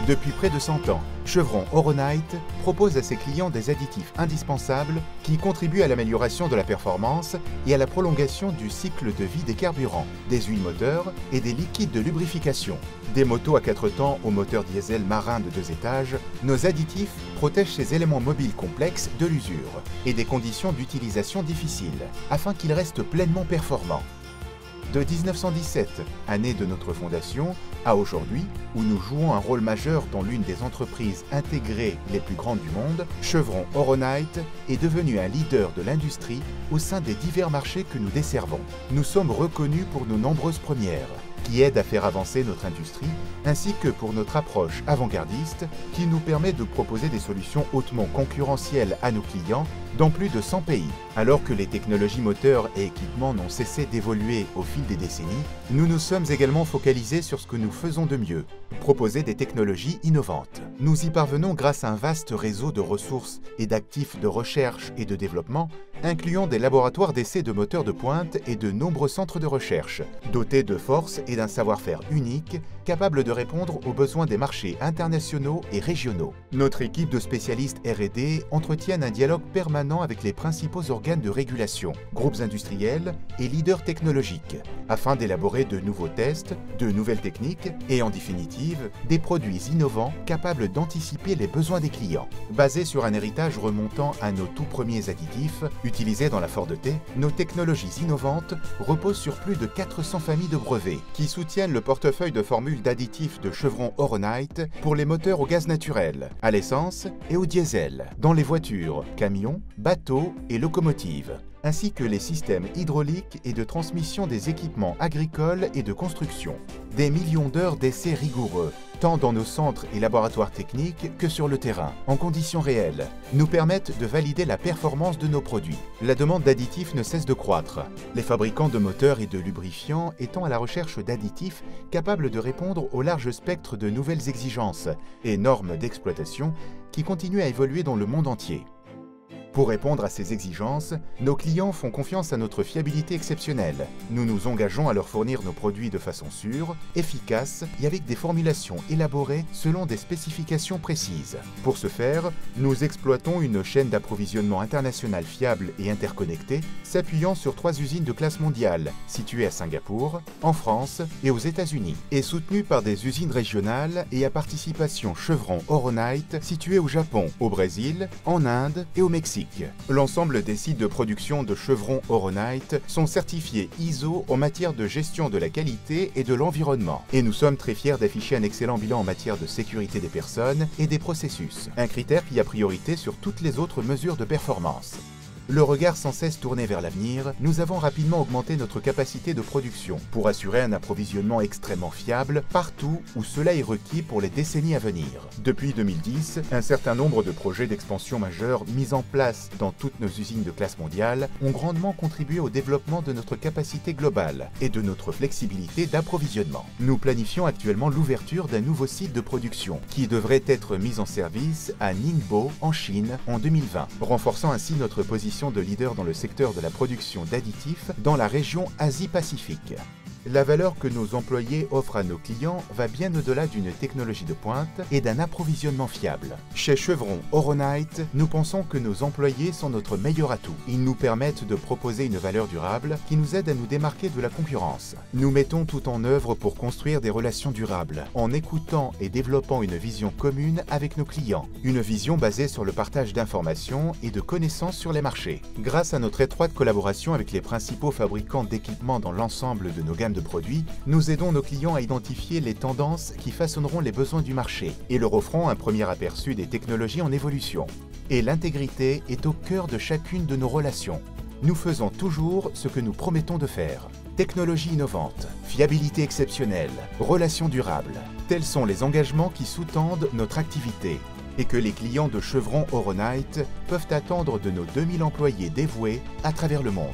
Depuis près de 100 ans, Chevron Oronite propose à ses clients des additifs indispensables qui contribuent à l'amélioration de la performance et à la prolongation du cycle de vie des carburants, des huiles moteurs et des liquides de lubrification. Des motos à 4 temps au moteur diesel marin de 2 étages, nos additifs protègent ces éléments mobiles complexes de l'usure et des conditions d'utilisation difficiles, afin qu'ils restent pleinement performants. De 1917, année de notre fondation, à aujourd'hui, où nous jouons un rôle majeur dans l'une des entreprises intégrées les plus grandes du monde, Chevron Oronite est devenu un leader de l'industrie au sein des divers marchés que nous desservons. Nous sommes reconnus pour nos nombreuses premières, qui aident à faire avancer notre industrie, ainsi que pour notre approche avant-gardiste qui nous permet de proposer des solutions hautement concurrentielles à nos clients dans plus de 100 pays. Alors que les technologies moteurs et équipements n'ont cessé d'évoluer au fil des décennies, nous nous sommes également focalisés sur ce que nous faisons de mieux, proposer des technologies innovantes. Nous y parvenons grâce à un vaste réseau de ressources et d'actifs de recherche et de développement, incluant des laboratoires d'essais de moteurs de pointe et de nombreux centres de recherche, dotés de force et d'un savoir-faire unique, capable de répondre aux besoins des marchés internationaux et régionaux. Notre équipe de spécialistes R&D entretient un dialogue permanent avec les principaux organes de régulation, groupes industriels et leaders technologiques, afin d'élaborer de nouveaux tests, de nouvelles techniques et en définitive, des produits innovants capables d'anticiper les besoins des clients. Basés sur un héritage remontant à nos tout premiers additifs, utilisés dans la Ford T, nos technologies innovantes reposent sur plus de 400 familles de brevets qui soutiennent le portefeuille de formules d'additifs de Chevron Oronite pour les moteurs au gaz naturel, à l'essence et au diesel, dans les voitures, camions, bateaux et locomotives, ainsi que les systèmes hydrauliques et de transmission des équipements agricoles et de construction. Des millions d'heures d'essais rigoureux, tant dans nos centres et laboratoires techniques que sur le terrain, en conditions réelles, nous permettent de valider la performance de nos produits. La demande d'additifs ne cesse de croître, les fabricants de moteurs et de lubrifiants étant à la recherche d'additifs capables de répondre au large spectre de nouvelles exigences et normes d'exploitation qui continuent à évoluer dans le monde entier. Pour répondre à ces exigences, nos clients font confiance à notre fiabilité exceptionnelle. Nous nous engageons à leur fournir nos produits de façon sûre, efficace et avec des formulations élaborées selon des spécifications précises. Pour ce faire, nous exploitons une chaîne d'approvisionnement internationale fiable et interconnectée, s'appuyant sur 3 usines de classe mondiale, situées à Singapour, en France et aux États-Unis, et soutenues par des usines régionales et à participation Chevron Oronite situées au Japon, au Brésil, en Inde et au Mexique. L'ensemble des sites de production de Chevron Oronite sont certifiés ISO en matière de gestion de la qualité et de l'environnement. Et nous sommes très fiers d'afficher un excellent bilan en matière de sécurité des personnes et des processus, un critère qui a priorité sur toutes les autres mesures de performance. Le regard sans cesse tourné vers l'avenir, nous avons rapidement augmenté notre capacité de production pour assurer un approvisionnement extrêmement fiable partout où cela est requis pour les décennies à venir. Depuis 2010, un certain nombre de projets d'expansion majeurs mis en place dans toutes nos usines de classe mondiale ont grandement contribué au développement de notre capacité globale et de notre flexibilité d'approvisionnement. Nous planifions actuellement l'ouverture d'un nouveau site de production qui devrait être mis en service à Ningbo en Chine en 2020, renforçant ainsi notre position de leader dans le secteur de la production d'additifs dans la région Asie-Pacifique. La valeur que nos employés offrent à nos clients va bien au-delà d'une technologie de pointe et d'un approvisionnement fiable. Chez Chevron Oronite, nous pensons que nos employés sont notre meilleur atout. Ils nous permettent de proposer une valeur durable qui nous aide à nous démarquer de la concurrence. Nous mettons tout en œuvre pour construire des relations durables, en écoutant et développant une vision commune avec nos clients. Une vision basée sur le partage d'informations et de connaissances sur les marchés. Grâce à notre étroite collaboration avec les principaux fabricants d'équipements dans l'ensemble de nos gammes de produits, nous aidons nos clients à identifier les tendances qui façonneront les besoins du marché et leur offrons un premier aperçu des technologies en évolution. Et l'intégrité est au cœur de chacune de nos relations. Nous faisons toujours ce que nous promettons de faire. Technologie innovante, fiabilité exceptionnelle, relations durables, tels sont les engagements qui sous-tendent notre activité et que les clients de Chevron Oronite peuvent attendre de nos 2000 employés dévoués à travers le monde.